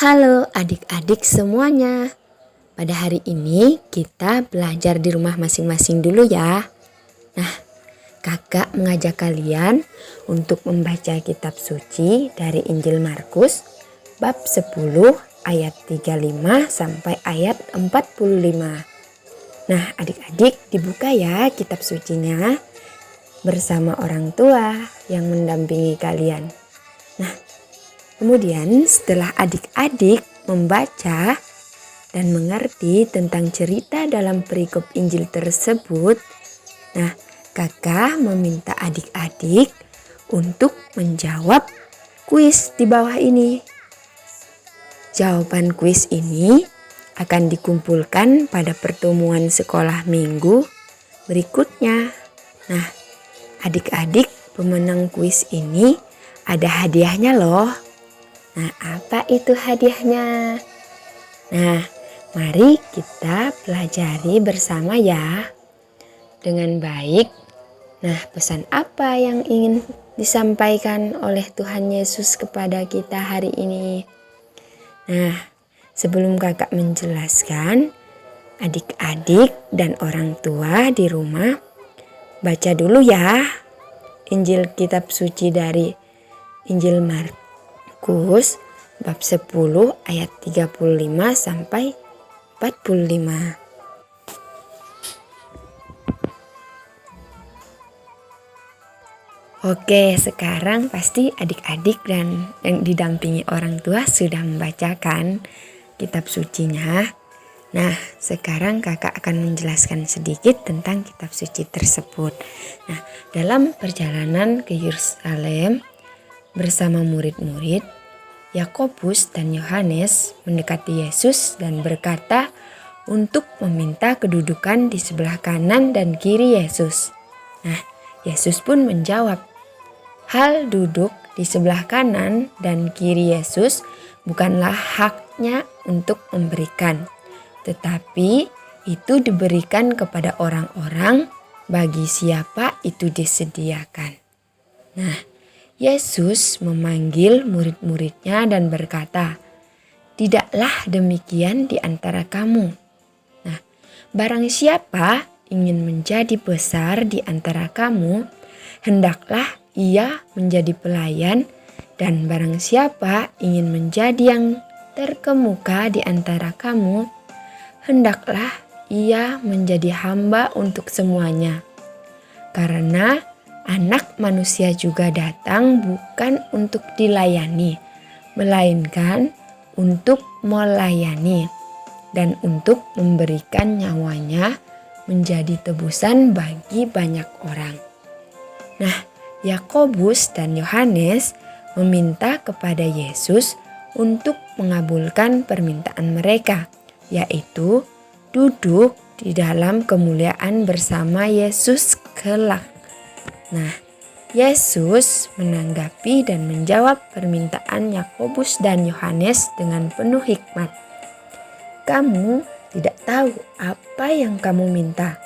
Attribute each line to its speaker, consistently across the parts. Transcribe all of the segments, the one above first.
Speaker 1: Halo adik-adik semuanya. Pada hari ini kita belajar di rumah masing-masing dulu ya. Nah, kakak mengajak kalian untuk membaca kitab suci dari Injil Markus bab 10 ayat 35 sampai ayat 45. Nah, adik-adik dibuka ya kitab sucinya bersama orang tua yang mendampingi kalian. Nah, kemudian setelah adik-adik membaca dan mengerti tentang cerita dalam perikop Injil tersebut, nah kakak meminta adik-adik untuk menjawab kuis di bawah ini. Jawaban kuis ini akan dikumpulkan pada pertemuan sekolah minggu berikutnya. Nah, adik-adik pemenang kuis ini ada hadiahnya loh. Nah, apa itu hadiahnya? Nah, mari kita pelajari bersama ya. Dengan baik. Nah, pesan apa yang ingin disampaikan oleh Tuhan Yesus kepada kita hari ini? Nah, sebelum kakak menjelaskan, adik-adik dan orang tua di rumah baca dulu ya Injil kitab suci dari Injil Markus bab 10 ayat 35 sampai 45. Oke, sekarang pasti adik-adik dan yang didampingi orang tua sudah membacakan kitab sucinya. Nah, sekarang kakak akan menjelaskan sedikit tentang kitab suci tersebut. Nah, dalam perjalanan ke Yerusalem bersama murid-murid, Yakobus dan Yohanes mendekati Yesus dan berkata untuk meminta kedudukan di sebelah kanan dan kiri Yesus. Nah, Yesus pun menjawab, hal duduk di sebelah kanan dan kiri Yesus bukanlah haknya untuk memberikan, tetapi itu diberikan kepada orang-orang bagi siapa itu disediakan. Nah, Yesus memanggil murid-muridnya dan berkata, tidaklah demikian di antara kamu. Nah, barang siapa ingin menjadi besar di antara kamu, hendaklah ia menjadi pelayan, dan barang siapa ingin menjadi yang terkemuka di antara kamu, hendaklah ia menjadi hamba untuk semuanya. Karena Anak Manusia juga datang bukan untuk dilayani, melainkan untuk melayani dan untuk memberikan nyawanya menjadi tebusan bagi banyak orang. Nah, Yakobus dan Yohanes meminta kepada Yesus untuk mengabulkan permintaan mereka, yaitu duduk di dalam kemuliaan bersama Yesus kelak. Nah, Yesus menanggapi dan menjawab permintaan Yakobus dan Yohanes dengan penuh hikmat. Kamu tidak tahu apa yang kamu minta.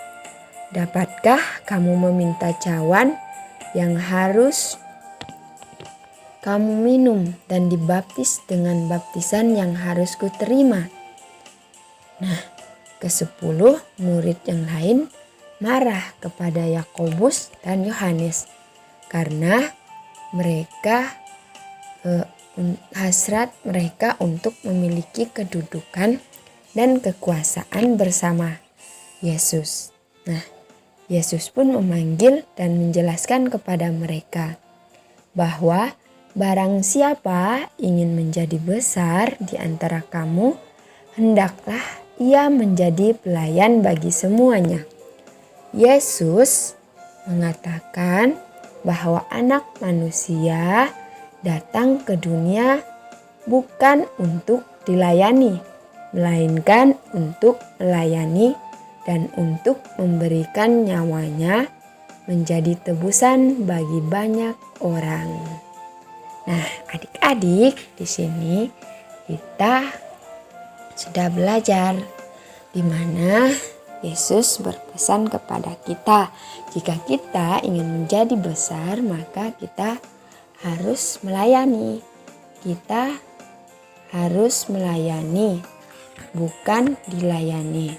Speaker 1: Dapatkah kamu meminta cawan yang harus kamu minum dan dibaptis dengan baptisan yang harus kuterima? Nah, ke-10 murid yang lain marah kepada Yakobus dan Yohanes karena mereka hasrat mereka untuk memiliki kedudukan dan kekuasaan bersama Yesus. Nah, Yesus pun memanggil dan menjelaskan kepada mereka bahwa barang siapa ingin menjadi besar di antara kamu, hendaklah ia menjadi pelayan bagi semuanya. Yesus mengatakan bahwa Anak Manusia datang ke dunia bukan untuk dilayani, melainkan untuk melayani dan untuk memberikan nyawanya menjadi tebusan bagi banyak orang. Nah, adik-adik, di sini kita sudah belajar di mana Yesus berpesan kepada kita, jika kita ingin menjadi besar, maka kita harus melayani. Kita harus melayani, bukan dilayani.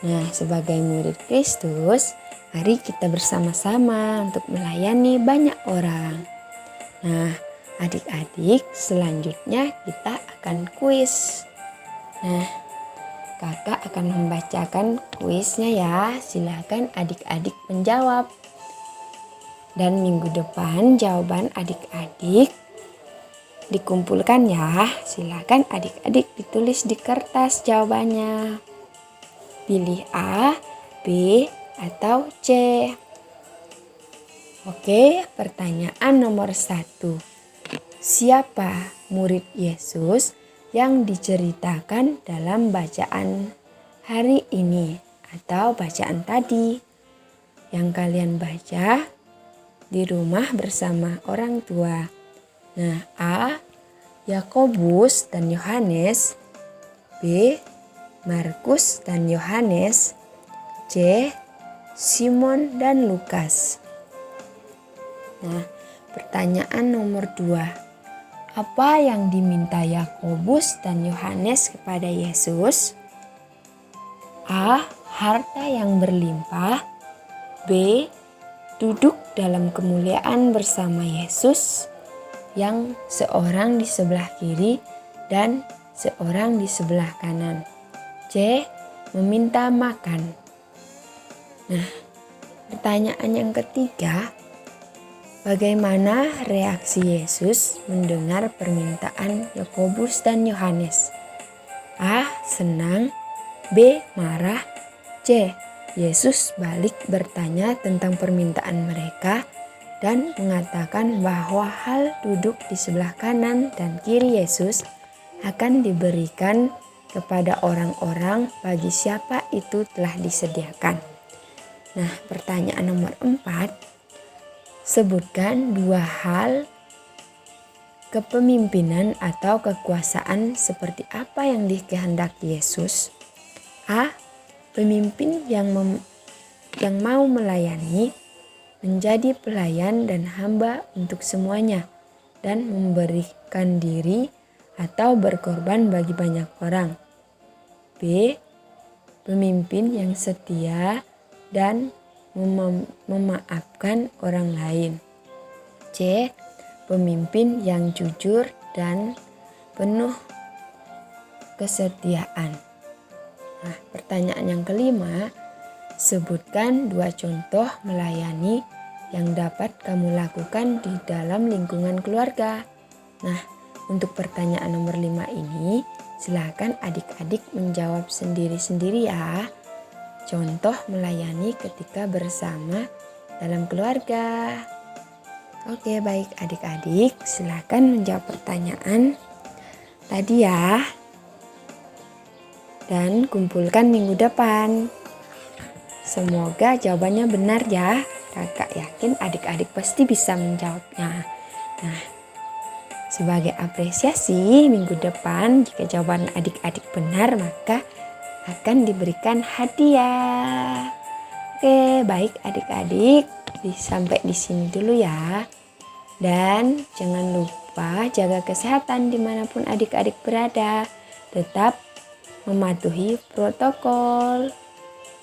Speaker 1: Nah, sebagai murid Kristus, mari kita bersama-sama untuk melayani banyak orang. Nah, adik-adik, selanjutnya kita akan kuis. Nah, kakak akan membacakan kuisnya ya. Silakan adik-adik menjawab. Dan minggu depan jawaban adik-adik dikumpulkan ya. Silakan adik-adik ditulis di kertas jawabannya. Pilih A, B, atau C. Oke, pertanyaan nomor 1. Siapa murid Yesus yang diceritakan dalam bacaan hari ini atau bacaan tadi yang kalian baca di rumah bersama orang tua? Nah, A. Yakobus dan Yohanes. B. Markus dan Yohanes. C. Simon dan Lukas. Nah, pertanyaan nomor 2. Apa yang diminta Yakobus dan Yohanes kepada Yesus? A. Harta yang berlimpah. B. Duduk dalam kemuliaan bersama Yesus yang seorang di sebelah kiri dan seorang di sebelah kanan. C. Meminta makan. Nah, pertanyaan yang ketiga, bagaimana reaksi Yesus mendengar permintaan Yakobus dan Yohanes? A. Senang. B. Marah. C. Yesus balik bertanya tentang permintaan mereka dan mengatakan bahwa hal duduk di sebelah kanan dan kiri Yesus akan diberikan kepada orang-orang bagi siapa itu telah disediakan. Nah, pertanyaan nomor 4. Sebutkan 2 hal kepemimpinan atau kekuasaan seperti apa yang dikehendaki Yesus. A. Pemimpin yang mau melayani, menjadi pelayan dan hamba untuk semuanya, dan memberikan diri atau berkorban bagi banyak orang. B. Pemimpin yang setia dan memaafkan orang lain. C. Pemimpin yang jujur dan penuh kesetiaan. Nah, pertanyaan yang kelima, sebutkan 2 contoh melayani yang dapat kamu lakukan di dalam lingkungan keluarga. Nah, untuk pertanyaan nomor 5 ini, silakan adik-adik menjawab sendiri-sendiri ya. Contoh melayani ketika bersama dalam keluarga. Oke, baik adik-adik, silakan menjawab pertanyaan tadi ya. Dan kumpulkan minggu depan. Semoga jawabannya benar ya. Kakak yakin adik-adik pasti bisa menjawabnya. Nah, sebagai apresiasi minggu depan jika jawaban adik-adik benar maka akan diberikan hadiah. Oke, baik adik-adik, sampai di sini dulu ya. Dan jangan lupa jaga kesehatan dimanapun adik-adik berada. Tetap mematuhi protokol,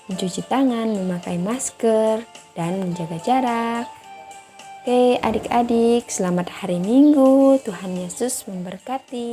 Speaker 1: mencuci tangan, memakai masker, dan menjaga jarak. Oke adik-adik, selamat hari Minggu. Tuhan Yesus memberkati.